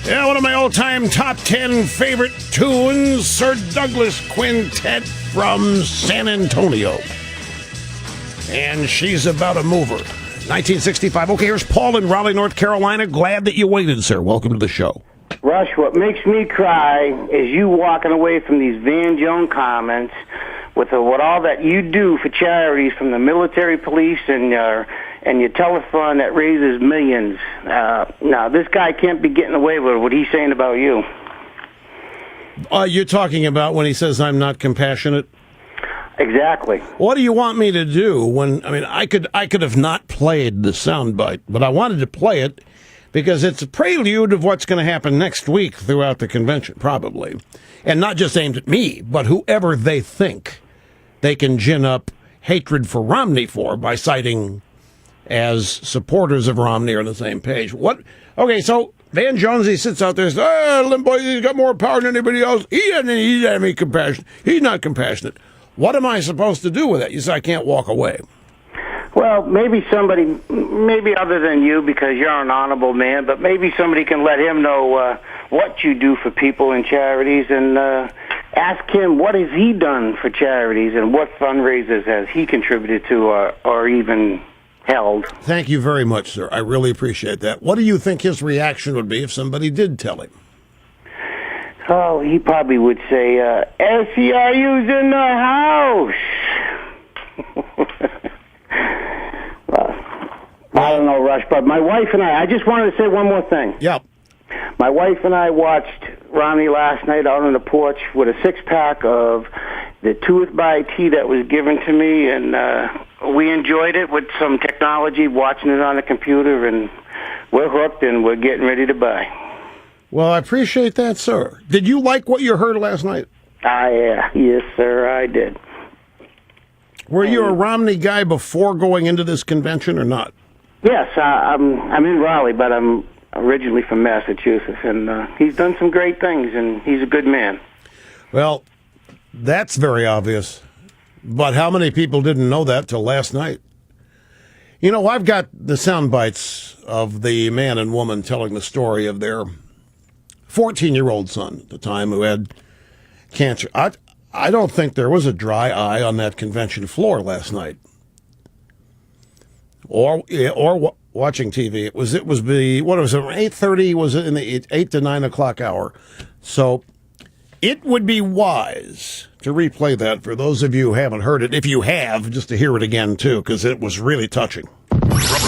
Yeah, one of my all-time top 10 favorite tunes, Sir Douglas Quintet from San Antonio. And she's about a mover. 1965. Okay, here's Paul in Raleigh, North Carolina. Glad that you waited, sir. Welcome to the show. Rush, what makes me cry is you walking away from these Van Jones comments with what all that you do for charities, from the military police and your telethon that raises millions. Now, this guy can't be getting away with what he's saying about you. You're talking about when he says I'm not compassionate? Exactly. What do you want me to do I could have not played the soundbite, but I wanted to play it because it's a prelude of what's going to happen next week throughout the convention, probably. And not just aimed at me, but whoever they think they can gin up hatred for Romney for by citing as supporters of Romney are on the same page. What? Okay, so Van Jones, he sits out there and says, Limbo, he's got more power than anybody else. He doesn't have any compassion. He's not compassionate. What am I supposed to do with it? You say I can't walk away. Well, maybe other than you, because you're an honorable man, but maybe somebody can let him know what you do for people in charities and ask him what has he done for charities and what fundraisers has he contributed to or even held. Thank you very much, sir. I really appreciate that. What do you think his reaction would be if somebody did tell him? Oh, he probably would say, SCRU's in the house. I don't know, Rush, but my wife and I just wanted to say one more thing. Yeah. My wife and I watched Romney last night out on the porch with a six-pack of the Tooth by tea that was given to me, and we enjoyed it with some technology, watching it on the computer, and we're hooked, and we're getting ready to buy. Well, I appreciate that, sir. Did you like what you heard last night? Yes, sir, I did. Were you a Romney guy before going into this convention or not? Yes, I'm in Raleigh, but I'm originally from Massachusetts, and he's done some great things, and he's a good man. Well, that's very obvious. But how many people didn't know that till last night? You know, I've got the sound bites of the man and woman telling the story of their 14-year-old son at the time who had cancer. I don't think there was a dry eye on that convention floor last night. Or watching TV. It was 8:30, was it in the 8 to 9 o'clock hour. So it would be wise to replay that for those of you who haven't heard it. If you have, just to hear it again, too, because it was really touching.